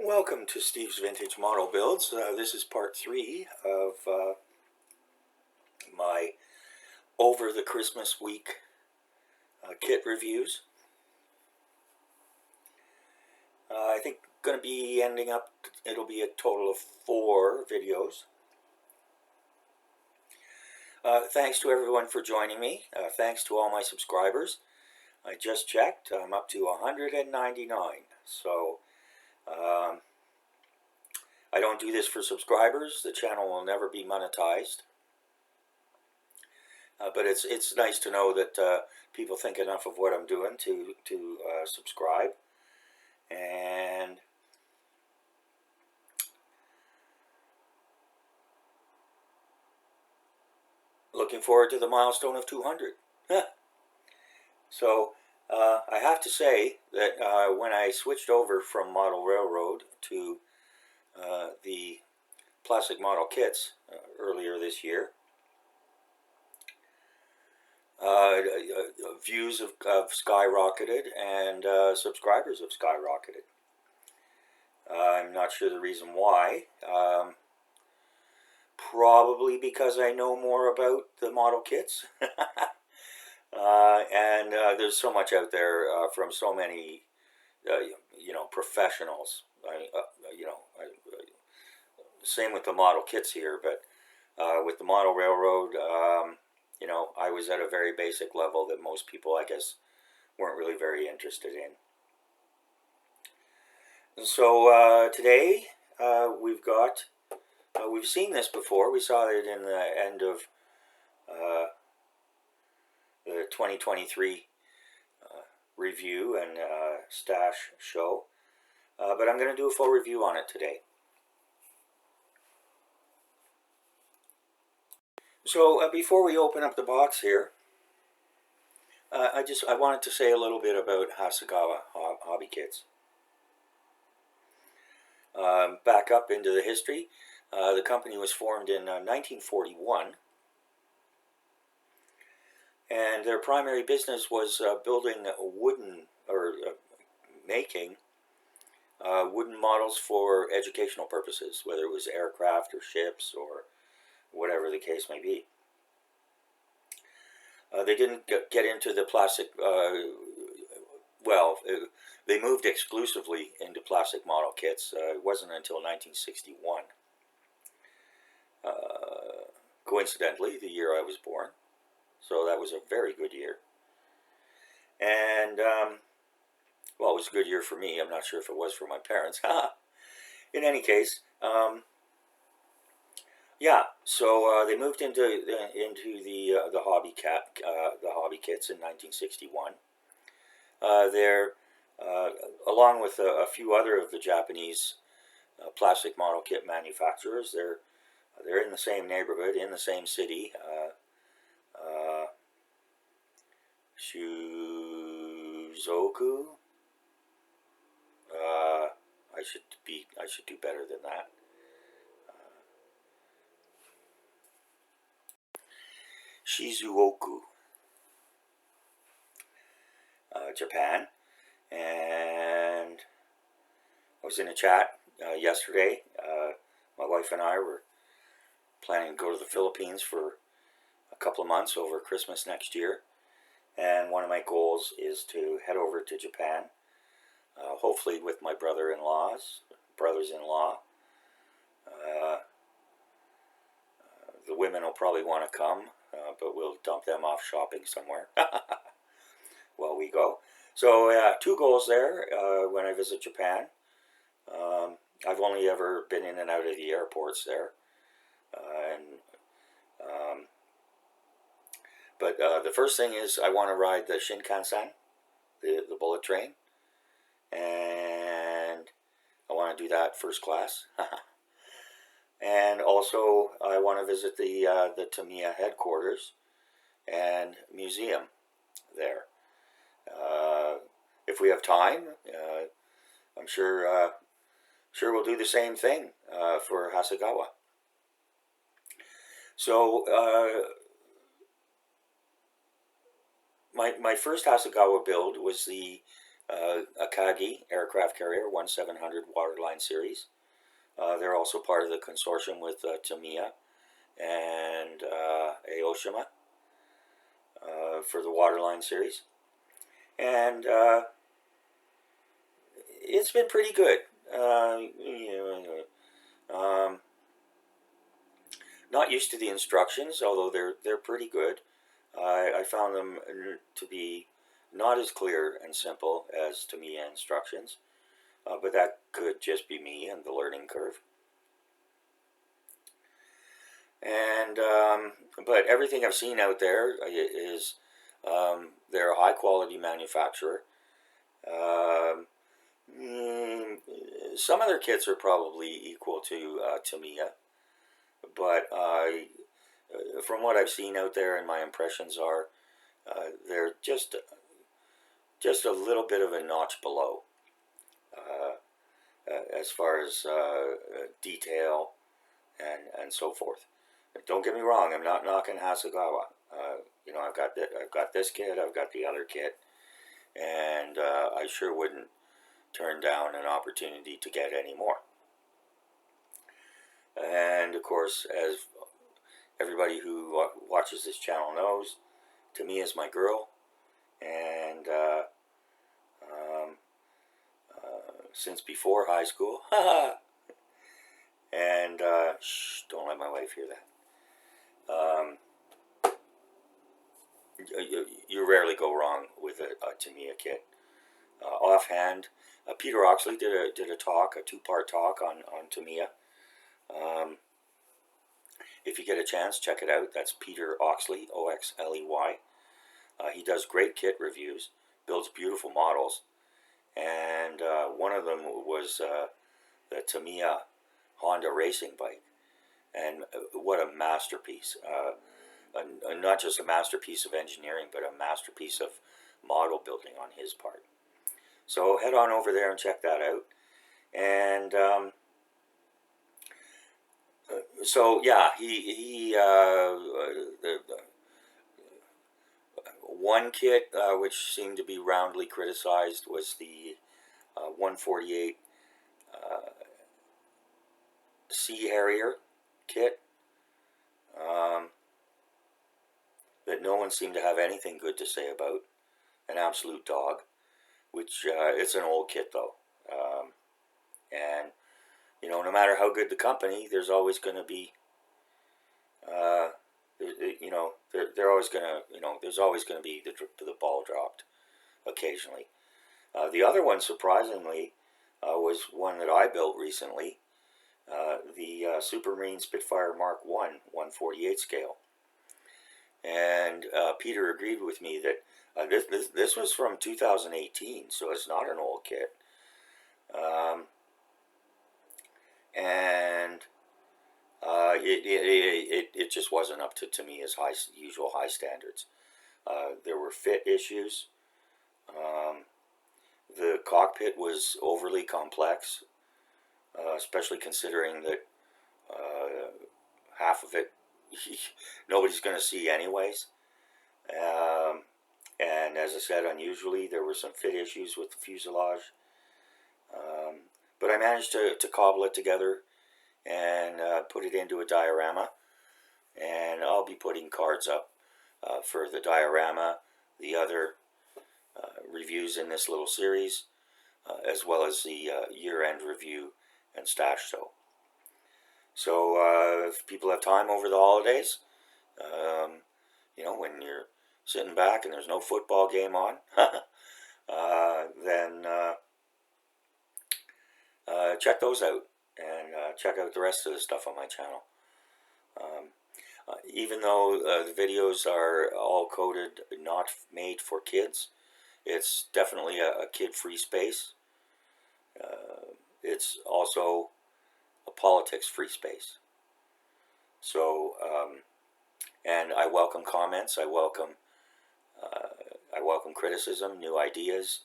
Welcome to Steve's Vintage Model Builds. This is part 3 of my over the Christmas week kit reviews. I think going to be ending up, it'll be a total of 4 videos. Thanks to everyone for joining me. Thanks to all my subscribers. I just checked, I'm up to 199. So I don't do this for subscribers. The channel will never be monetized. But it's nice to know that people think enough of what I'm doing to subscribe. And looking forward to the milestone of 200. So I have to say that when I switched over from Model Railroad to the plastic model kits earlier this year, views have skyrocketed and subscribers have skyrocketed. I'm not sure the reason why. Probably because I know more about the model kits. And there's so much out there from so many, professionals. Same with the model kits here, but with the Model Railroad, I was at a very basic level that most people, I guess, weren't really very interested in. And so today we've seen this before. We saw it in the end of the 2023 review and stash show, but I'm going to do a full review on it today. So before we open up the box here, I wanted to say a little bit about Hasegawa hobby kits. Back up into the history, the company was formed in 1941, and their primary business was building making wooden models for educational purposes, whether it was aircraft or ships or whatever the case may be. They didn't get into the plastic, they moved exclusively into plastic model kits. It wasn't until 1961. Coincidentally, the year I was born. So that was a very good year. And, well, it was a good year for me. I'm not sure if it was for my parents. In any case, yeah, so they moved into the hobby kits in 1961. They're along with a few other of the Japanese plastic model kit manufacturers. They're in the same neighborhood, in the same city. Shuzoku. I should do better than that. Shizuoka, Japan. And I was in a chat yesterday. My wife and I were planning to go to the Philippines for a couple of months over Christmas next year. And one of my goals is to head over to Japan, hopefully with my brothers-in-law. The women will probably want to come, but we'll dump them off shopping somewhere while we go. So 2 goals there when I visit Japan. I've only ever been in and out of the airports there. But the first thing is I want to ride the Shinkansen, the bullet train. And I want to do that first class. And also I want to visit the Tamiya headquarters and museum there. If we have time, I'm sure we'll do the same thing for Hasegawa. So my first Hasegawa build was the Akagi aircraft carrier 1700 waterline series. They're also part of the consortium with Tamiya and Aoshima for the waterline series. And it's been pretty good. Not used to the instructions, although they're pretty good. I found them to be not as clear and simple as Tamiya instructions, but that could just be me and the learning curve. And but everything I've seen out there is they're a high quality manufacturer. Some of their kits are probably equal to Tamiya, but from what I've seen out there, and my impressions are, they're just a little bit of a notch below as far as detail and so forth. Don't get me wrong; I'm not knocking Hasegawa. I've got this kit, I've got the other kit, and I sure wouldn't turn down an opportunity to get any more. And of course, as everybody who watches this channel knows, Tamiya is my girl, and since before high school, and shh, don't let my wife hear that. You rarely go wrong with a Tamiya kit. Offhand, Peter Oxley did a talk, a two-part talk on Tamiya. If you get a chance, check it out. That's Peter Oxley, Oxley. He does great kit reviews, builds beautiful models, and one of them was the Tamiya Honda racing bike, and what a masterpiece! Not just a masterpiece of engineering, but a masterpiece of model building on his part. So head on over there and check that out. And so yeah, the one kit which seemed to be roundly criticized was the 148 Sea Harrier kit. That no one seemed to have anything good to say about. An absolute dog. Which it's an old kit though, and no matter how good the company, there's always going to be, they're always going to, there's always going to be the ball dropped occasionally. The other one, surprisingly, was one that I built recently, the Supermarine Spitfire Mark I 148 scale. And Peter agreed with me that this was from 2018, so it's not an old kit. And it just wasn't up to me as usual high standards. There were fit issues. The cockpit was overly complex, especially considering that half of it nobody's going to see anyways. And as I said, unusually, there were some fit issues with the fuselage. But I managed to cobble it together and put it into a diorama. And I'll be putting cards up for the diorama, the other reviews in this little series, as well as the year-end review and stash show. So if people have time over the holidays, when you're sitting back and there's no football game on, then check those out, and check out the rest of the stuff on my channel. Even though the videos are all coded not made for kids, it's definitely a kid-free space. It's also a politics-free space. So, and I welcome comments. I welcome criticism, new ideas.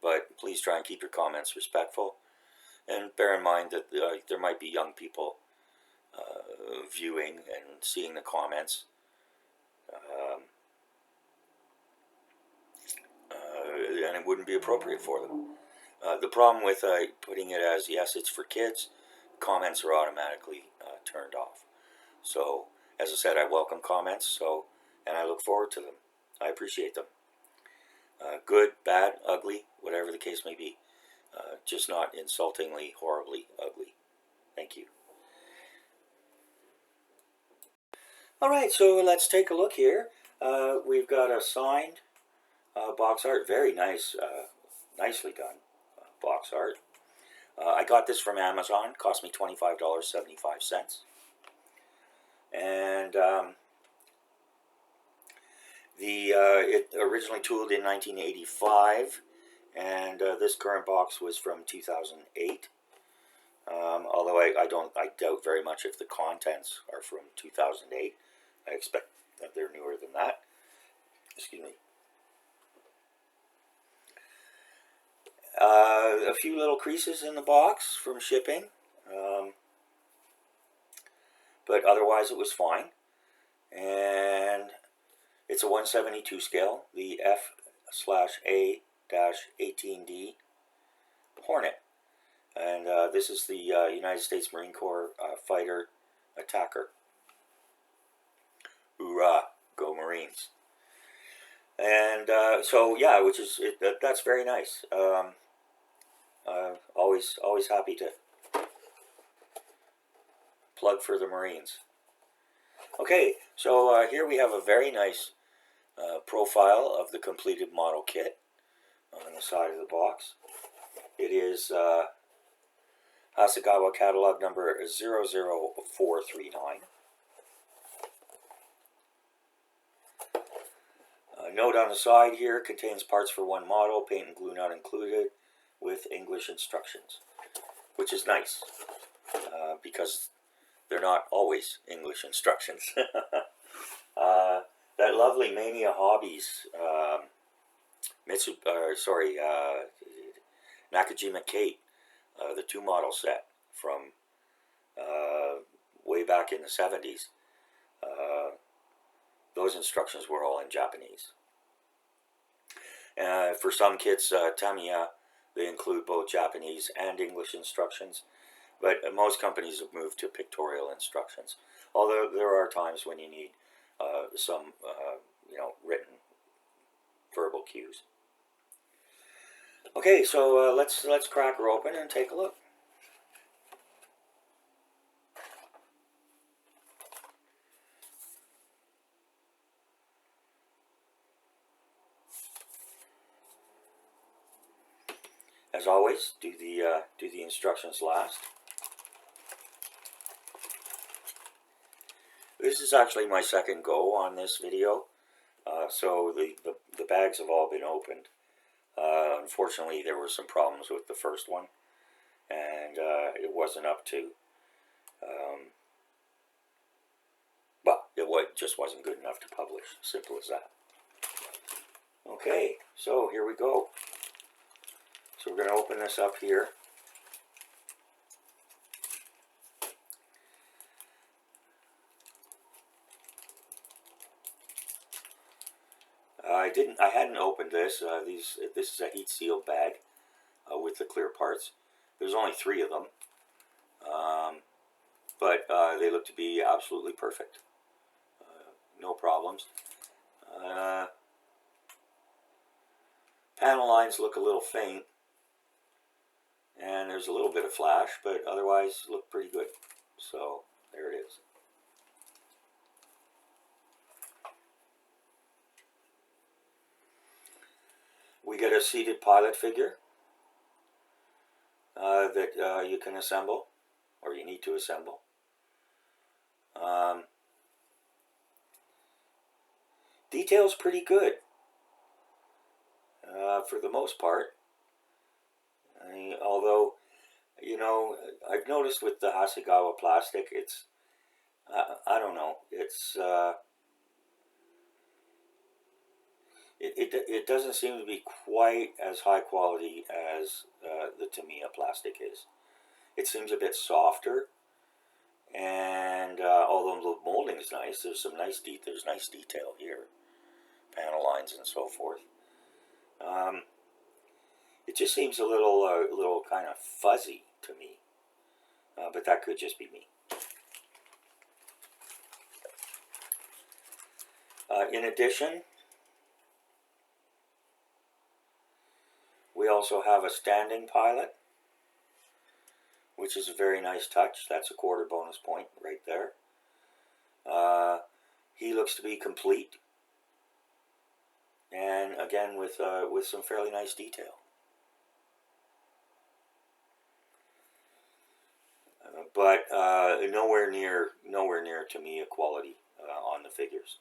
But please try and keep your comments respectful, and bear in mind that there might be young people viewing and seeing the comments. it wouldn't be appropriate for them. The problem with putting it as, yes, it's for kids, comments are automatically turned off. So, as I said, I welcome comments, and I look forward to them. I appreciate them. Good, bad, ugly, whatever the case may be. Just not insultingly, horribly ugly. Thank you. Alright, so let's take a look here. We've got a signed box art. Very nice, nicely done box art. I got this from Amazon. Cost me $25.75. And it originally tooled in 1985, and this current box was from 2008. Although I doubt very much if the contents are from 2008. I expect that they're newer than that. Excuse me. A few little creases in the box from shipping, but otherwise it was fine. And it's a 1/72 scale, the F/A-18D Hornet. And this is the United States Marine Corps fighter attacker. Hoorah! Go Marines! And so yeah, that's very nice. Always happy to plug for the Marines. Okay, so here we have a very nice profile of the completed model kit on the side of the box. It is Hasegawa catalog number 00439. Note on the side here, contains parts for one model, paint and glue not included, with English instructions, which is nice, because they're not always English instructions. That lovely Mania Hobbies, Nakajima Kate, the 2 model set from way back in the 70s. Those instructions were all in Japanese. For some kits, Tamiya, they include both Japanese and English instructions, but most companies have moved to pictorial instructions. Although there are times when you need some, written verbal cues. Okay, so let's crack her open and take a look. As always, do the instructions last. This is actually my second go on this video, so the bags have all been opened. Unfortunately, there were some problems with the first one, and it wasn't up to. Well, it just wasn't good enough to publish. Simple as that. Okay, so here we go. So we're going to open this up here. I hadn't opened this. This is a heat sealed bag with the clear parts. There's only 3 of them, but they look to be absolutely perfect. No problems. Panel lines look a little faint, and there's a little bit of flash, but otherwise look pretty good. So there it is. We get a seated pilot figure that you can assemble, or you need to assemble. Detail's pretty good for the most part. Although, I've noticed with the Hasegawa plastic, it's, I don't know, it's, it doesn't seem to be quite as high quality as the Tamiya plastic is. It seems a bit softer, and although the molding is nice, there's nice detail here, panel lines and so forth. It just seems a little kind of fuzzy to me, but that could just be me. In addition, we also have a standing pilot, which is a very nice touch. That's a quarter bonus point right there. He looks to be complete, and again with some fairly nice detail. But nowhere near Tamiya quality on the figures.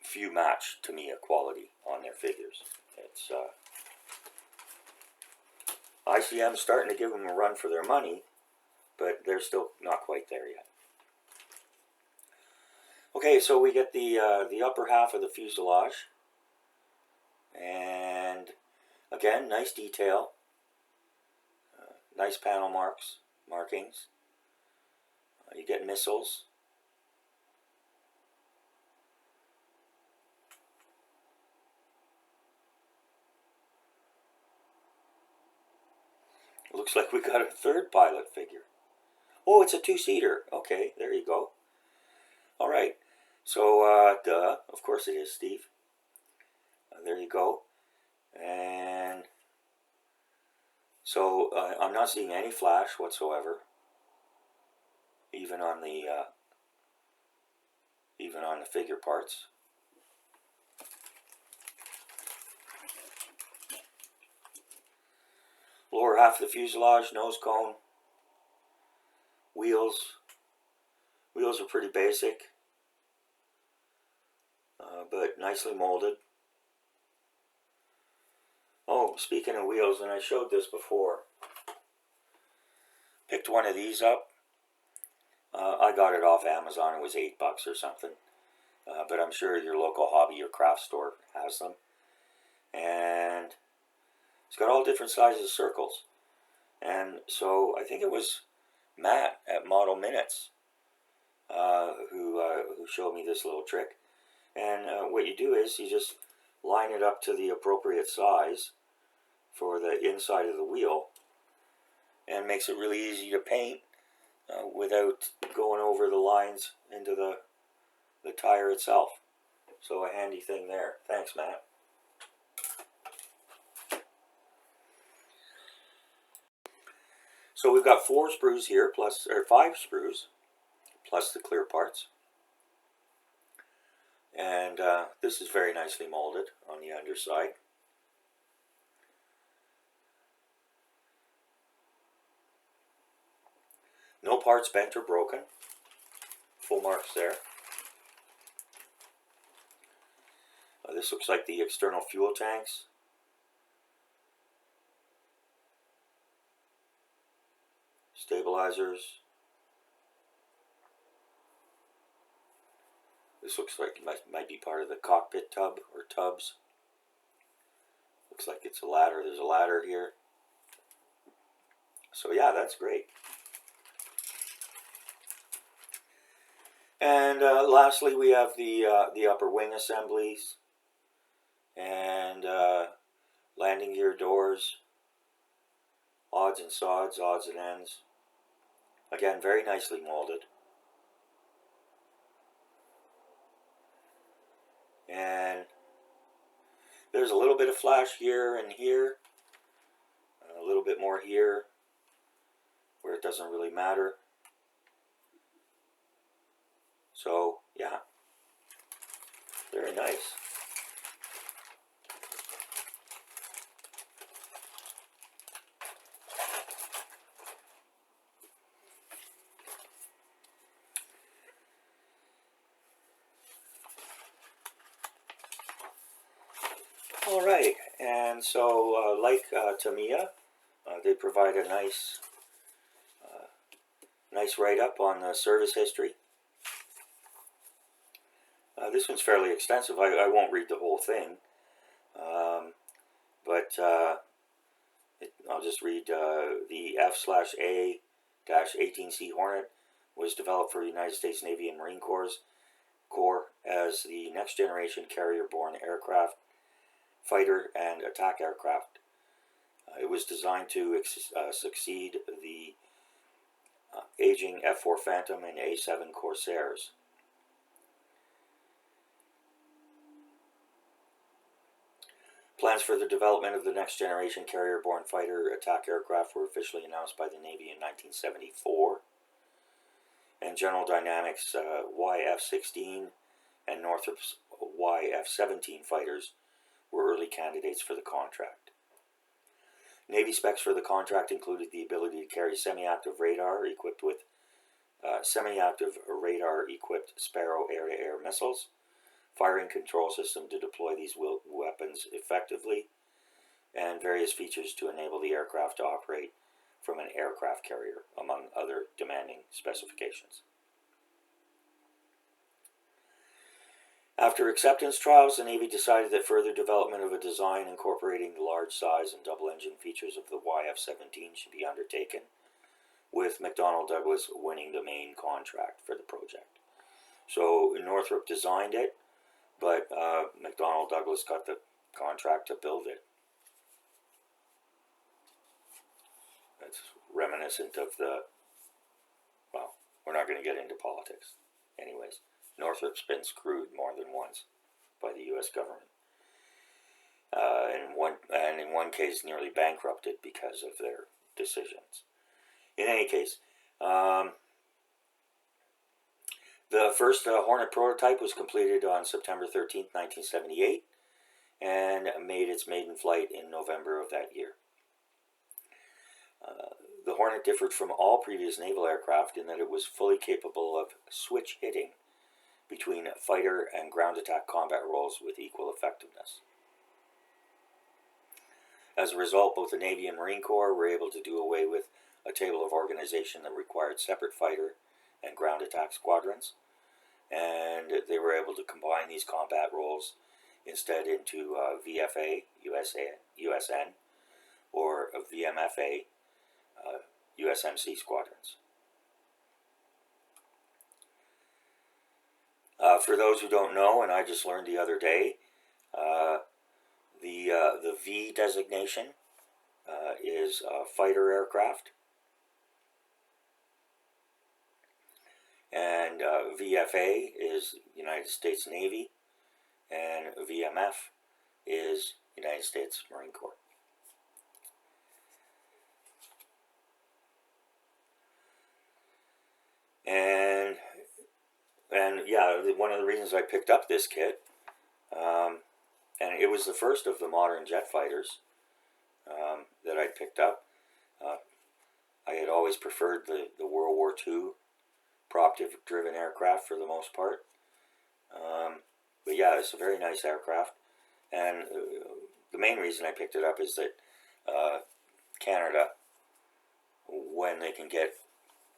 Few match Tamiya quality on their figures. It's ICM's starting to give them a run for their money, but they're still not quite there yet. Okay, so we get the upper half of the fuselage, and again, nice detail, nice panel markings. You get missiles. Looks like we got a third pilot figure. Oh, it's a two-seater. Okay, there you go. All right. So, duh. Of course it is, Steve. There you go. And so I'm not seeing any flash whatsoever, even on the figure parts. Lower half of the fuselage, nose cone, wheels. Wheels are pretty basic, but nicely molded. Oh, speaking of wheels, and I showed this before, picked one of these up. I got it off Amazon. It was $8 or something, but I'm sure your local hobby or craft store has them. And it's got all different sizes of circles. And so I think it was Matt at Model Minutes who showed me this little trick. And what you do is you just line it up to the appropriate size for the inside of the wheel, and makes it really easy to paint without going over the lines into the tire itself. So a handy thing there. Thanks, Matt. So we've got 4 sprues here, or 5 sprues, plus the clear parts. And this is very nicely molded on the underside. No parts bent or broken. Full marks there. This looks like the external fuel tanks. Stabilizers. This looks like it might be part of the cockpit tub or tubs. Looks like it's a ladder. There's a ladder here. So yeah, that's great. And lastly, we have the upper wing assemblies and landing gear doors, odds and sods, odds and ends. Again, very nicely molded. And there's a little bit of flash here and here, a little bit more here where it doesn't really matter. So yeah, very nice. All right, and so like Tamiya, they provide a nice write-up on the service history. This one's fairly extensive. I won't read the whole thing, but I'll just read the F/A-18C Hornet was developed for the United States Navy and Marine Corps as the next generation carrier-borne aircraft fighter and attack aircraft. It was designed to succeed the aging F-4 Phantom and A-7 Corsairs. Plans for the development of the next generation carrier-borne fighter attack aircraft were officially announced by the Navy in 1974. And General Dynamics' YF-16 and Northrop's YF-17 fighters were early candidates for the contract. Navy specs for the contract included the ability to carry semi-active radar equipped Sparrow air-to-air missiles, firing control system to deploy these weapons effectively, and various features to enable the aircraft to operate from an aircraft carrier, among other demanding specifications. After acceptance trials, the Navy decided that further development of a design incorporating the large size and double-engine features of the YF-17 should be undertaken, with McDonnell Douglas winning the main contract for the project. So Northrop designed it, but McDonnell Douglas got the contract to build it. That's reminiscent of well, we're not going to get into politics. Anyways, Northrop's been screwed more than once by the U.S. government. And in one case nearly bankrupted because of their decisions. In any case, the first Hornet prototype was completed on September 13, 1978, and made its maiden flight in November of that year. The Hornet differed from all previous naval aircraft in that it was fully capable of switch hitting between fighter and ground attack combat roles with equal effectiveness. As a result, both the Navy and Marine Corps were able to do away with a table of organization that required separate fighter and ground attack squadrons, and they were able to combine these combat roles instead into VFA, USN, or VMFA, USMC squadrons. For those who don't know, and I just learned the other day, the V designation is fighter aircraft, and VFA is United States Navy, and VMF is United States Marine Corps. And yeah, one of the reasons I picked up this kit, and it was the first of the modern jet fighters that I picked up. I had always preferred the World War II prop-driven aircraft for the most part. But yeah, it's a very nice aircraft. And the main reason I picked it up is that Canada, when they can get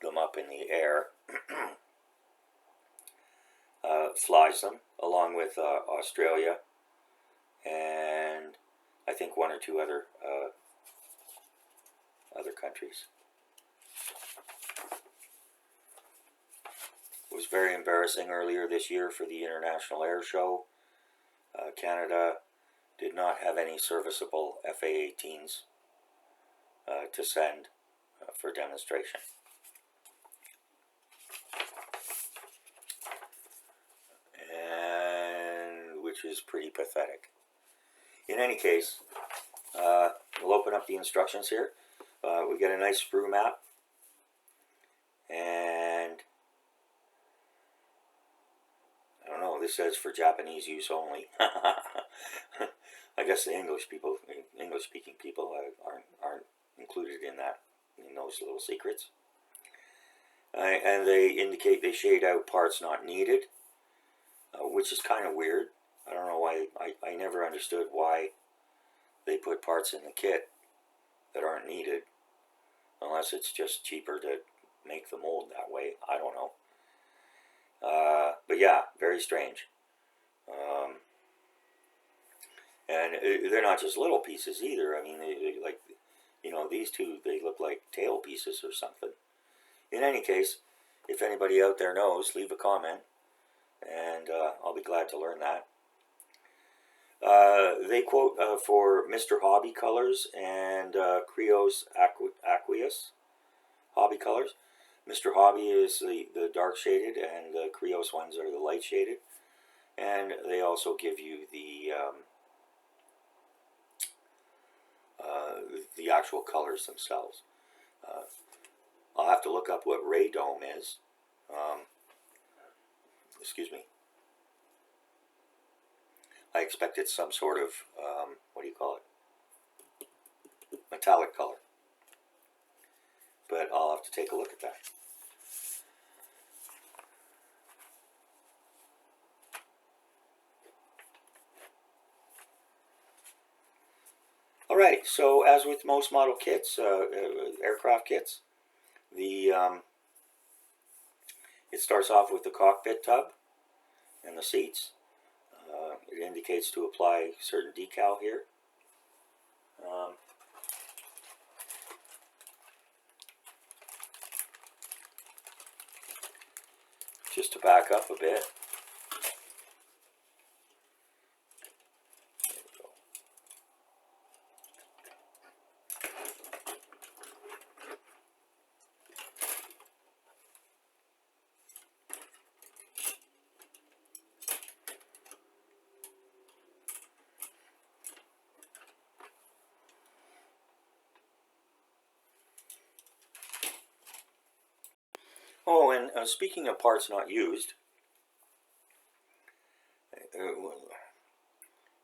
them up in the air, flies them, along with Australia, and I think one or two other countries. It was very embarrassing earlier this year for the International Air Show. Canada did not have any serviceable F-A-18s to send for demonstration. And which is pretty pathetic. In any case, we'll open up the instructions here. We get a nice sprue map, and I don't know, this says for Japanese use only. I guess the English-speaking people aren't included in those little secrets. And they indicate, they shade out parts not needed, which is kind of weird. I don't know why. I never understood why they put parts in the kit that aren't needed, unless it's just cheaper to make the mold that way. I don't know. But yeah, very strange. And they're not just little pieces either. I mean, they like, these two, they look like tail pieces or something. In any case, if anybody out there knows, leave a comment, and I'll be glad to learn that. They quote for Mr. Hobby colors and Creos Aqueous Hobby colors. Mr. Hobby is the dark shaded, and the Creos ones are the light shaded. And they also give you the actual colors themselves. I'll have to look up what radome is. Excuse me. I expect it's some sort of, what do you call it? Metallic color. But I'll have to take a look at that. Alright, so as with most model kits, aircraft kits, it starts off with the cockpit tub and the seats. It indicates to apply certain decal here. Just to back up a bit. Oh, and speaking of parts not used,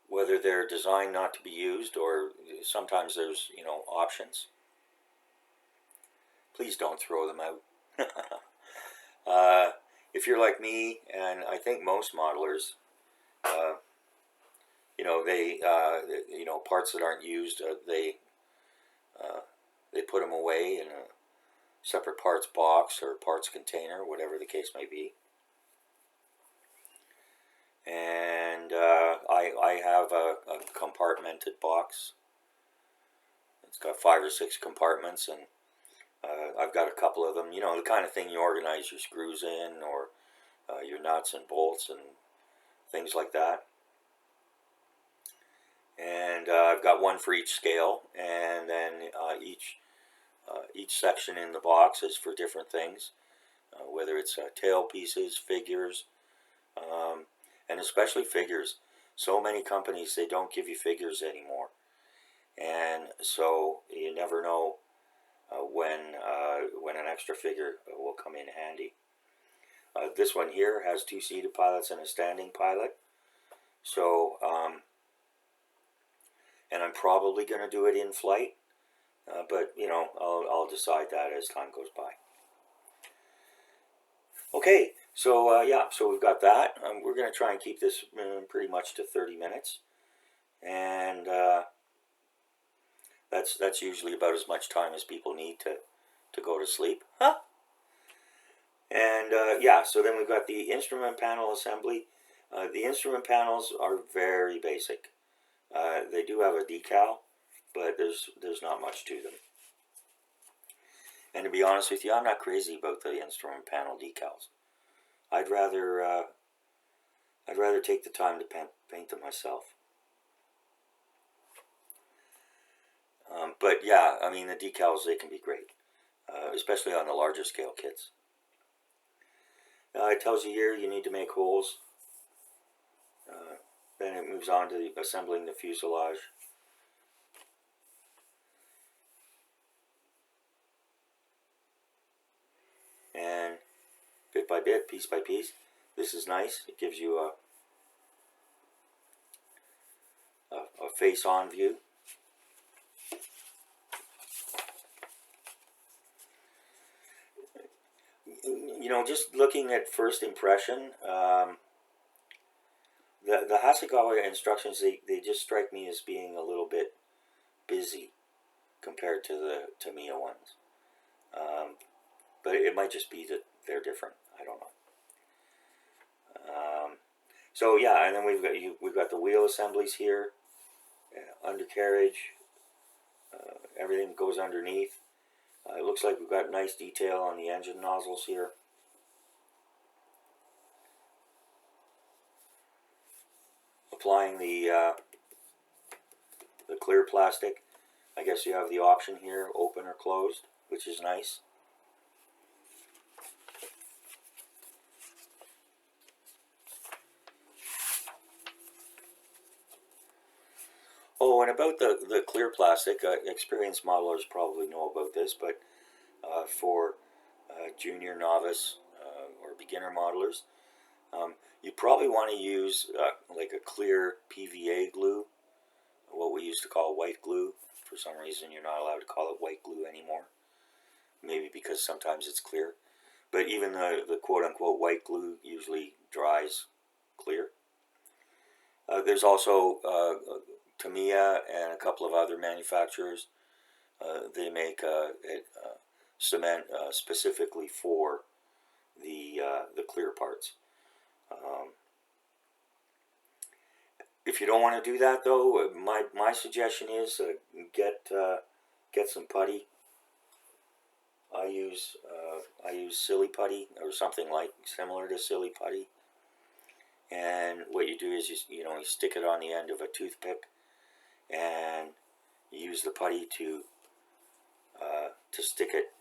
whether they're designed not to be used or sometimes there's, options, please don't throw them out. If you're like me, and I think most modelers, parts that aren't used, they put them away in a separate parts box or parts container, whatever the case may be. And I have a compartmented box. It's got 5 or 6 compartments, and I've got a couple of them. The kind of thing you organize your screws in, or your nuts and bolts and things like that. And I've got one for each scale, and then each section in the box is for different things, whether it's tail pieces, figures, and especially figures. So many companies, they don't give you figures anymore, and so you never know when an extra figure will come in handy. This one here has 2 seated pilots and a standing pilot, so and I'm probably going to do it in flight, but I'll decide that as time goes by. Okay, so so we've got that. We're going to try and keep this pretty much to 30 minutes, and that's usually about as much time as people need to go to sleep. Huh? And so then we've got the instrument panel assembly. The instrument panels are very basic. They do have a decal, but there's not much to them. And to be honest with you, I'm not crazy about the instrument panel decals. I'd rather take the time to paint them myself. But yeah, I mean, the decals, they can be great, especially on the larger scale kits. It tells you here you need to make holes. Then it moves on to assembling the fuselage. And bit by bit, piece by piece. This is nice. It gives you a face-on view. Just looking at first impression, the Hasegawa instructions, they just strike me as being a little bit busy compared to the Tamiya ones. But it might just be that they're different. I don't know. So yeah, and then we've got the wheel assemblies here, undercarriage, everything goes underneath. It looks like we've got nice detail on the engine nozzles here. Applying the the clear plastic. I guess you have the option here, open or closed, which is nice. Oh, and about the clear plastic, experienced modelers probably know about this, but for junior, novice, or beginner modelers, you probably want to use like a clear PVA glue, what we used to call white glue. For some reason, you're not allowed to call it white glue anymore. Maybe because sometimes it's clear. But even the quote-unquote white glue usually dries clear. There's also Tamiya and a couple of other manufacturers. They make cement specifically for the clear parts. If you don't want to do that, though, my suggestion is get some putty. I use silly putty or something like similar to silly putty. And what you do is you stick it on the end of a toothpick, and you use the putty to stick it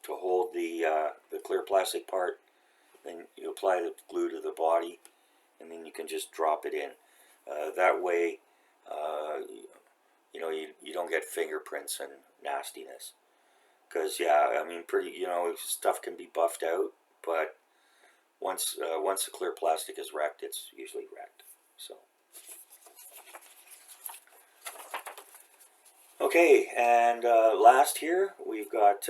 to hold the clear plastic part. Then you apply the glue to the body, and then you can just drop it in. That way, you don't get fingerprints and nastiness. Because yeah, I mean, stuff can be buffed out, but once the clear plastic is wrecked, it's usually wrecked. So okay, and last here we've got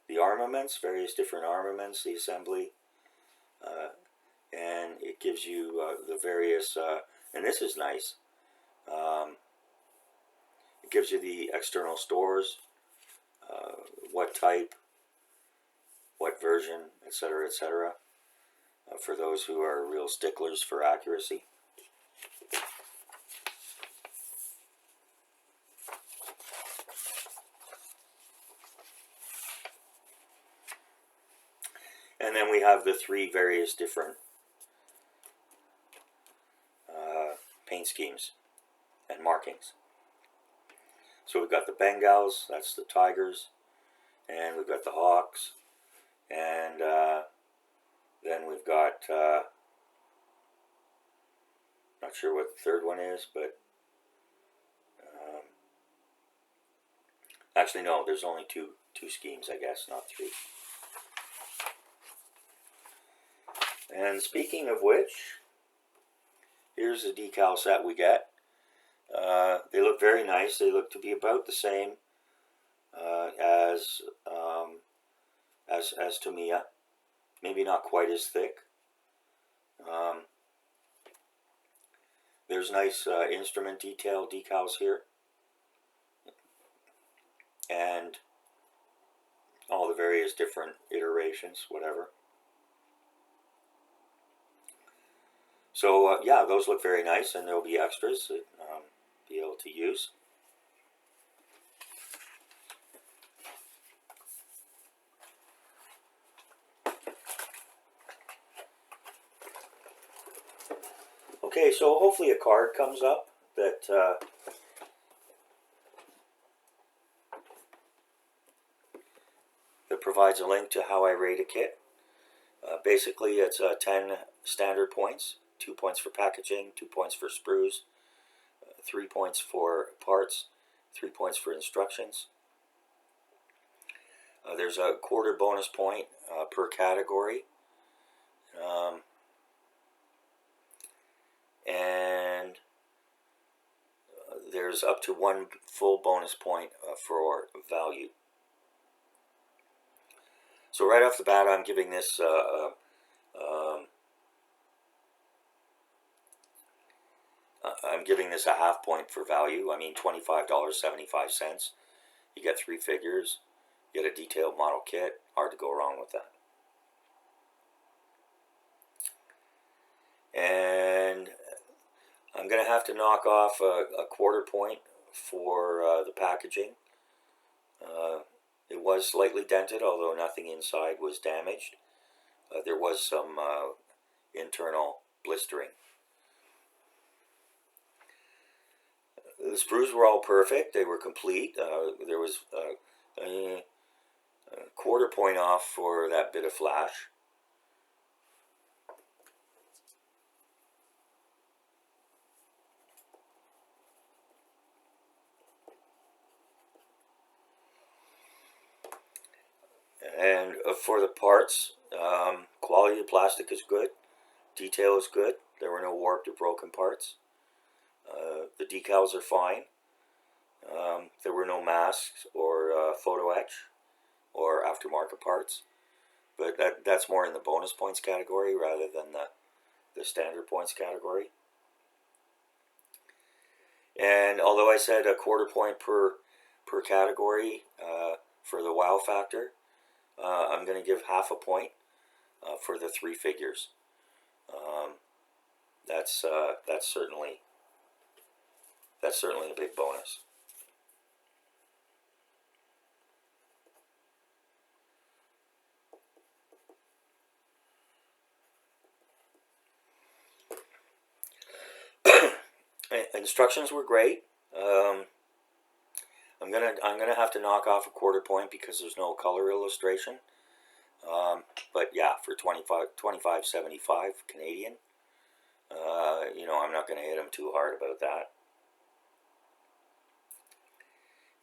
the armaments, various different armaments, the assembly, and it gives you the various, and this is nice. It gives you the external stores, what type, what version, etc., etc., for those who are real sticklers for accuracy. And then we have the three various different paint schemes and markings. So we've got the Bengals, that's the Tigers, and we've got the Hawks, and then we've got, not sure what the third one is, but actually no, there's only two schemes, I guess, not three. And speaking of which, here's the decal set we get. They look very nice. They look to be about the same as Tamiya. Maybe not quite as thick. There's nice instrument detail decals here, and all the various different iterations, whatever. So yeah, those look very nice, and there'll be extras that be able to use. Okay, so hopefully a card comes up that that provides a link to how I rate a kit. Basically, it's 10 standard points, 2 points for packaging, 2 points for sprues, 3 points for parts, 3 points for instructions. There's a quarter bonus point per category. And there's up to 1 full bonus point for value. So right off the bat, I'm giving this a half point for value. I mean, $25.75. You get 3 figures. You get a detailed model kit. Hard to go wrong with that. And I'm going to have to knock off a quarter point for the packaging. It was slightly dented, although nothing inside was damaged. There was some internal blistering. The sprues were all perfect. They were complete. There was a quarter point off for that bit of flash. And for the parts, quality of plastic is good. Detail is good. There were no warped or broken parts. The decals are fine. There were no masks or photo etch or aftermarket parts. But that's more in the bonus points category rather than the standard points category. And although I said a quarter point per category for the wow factor, I'm going to give half a point for the 3 figures. That's certainly a big bonus. Instructions were great. I'm gonna have to knock off a quarter point because there's no color illustration. But yeah, for $25.75 Canadian, I'm not gonna hit them too hard about that.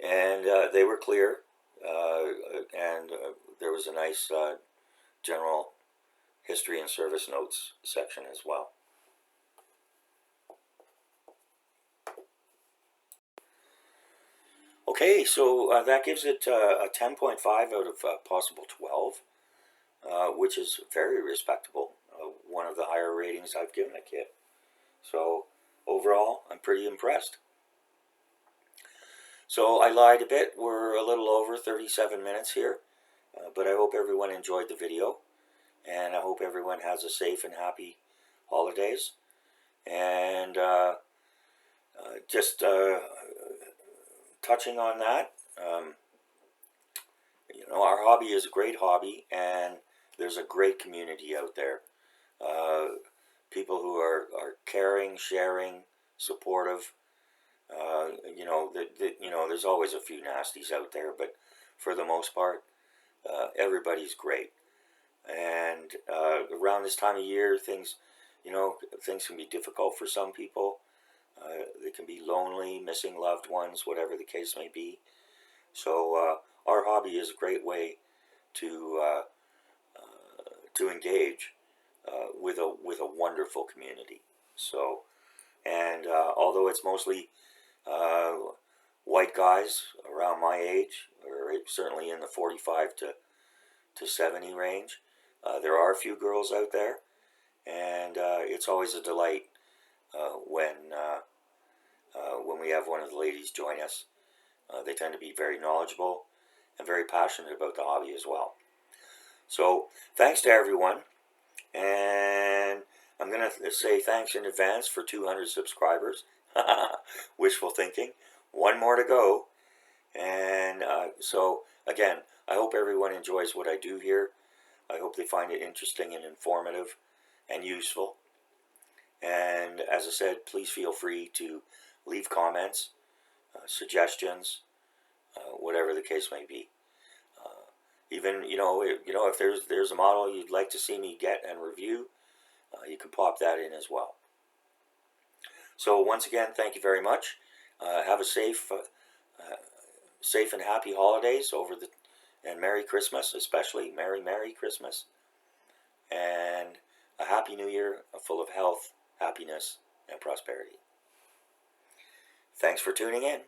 And they were clear, and there was a nice general history and service notes section as well. Okay, so that gives it a 10.5 out of possible 12, which is very respectable. One of the higher ratings I've given a kit. So overall, I'm pretty impressed. So I lied a bit. We're a little over 37 minutes here, but I hope everyone enjoyed the video, and I hope everyone has a safe and happy holidays. And just touching on that, our hobby is a great hobby, and there's a great community out there. People who are caring, sharing, supportive. There's always a few nasties out there, but for the most part, everybody's great. And around this time of year, things can be difficult for some people. They can be lonely, missing loved ones, whatever the case may be. So our hobby is a great way to engage with a wonderful community. So, and although it's mostly white guys around my age, or certainly in the 45 to 70 range, there are a few girls out there, and it's always a delight when we have one of the ladies join us. They tend to be very knowledgeable and very passionate about the hobby as well. So thanks to everyone, and I'm going to say thanks in advance for 200 subscribers. Wishful thinking. One more to go. And so again, I hope everyone enjoys what I do here. I hope they find it interesting and informative and useful. And as I said, please feel free to leave comments, suggestions, whatever the case may be. Even if there's a model you'd like to see me get and review, you can pop that in as well. So once again, thank you very much. Have a safe and happy holidays and Merry Christmas, especially Merry Christmas, and a Happy New Year full of health, happiness, and prosperity. Thanks for tuning in.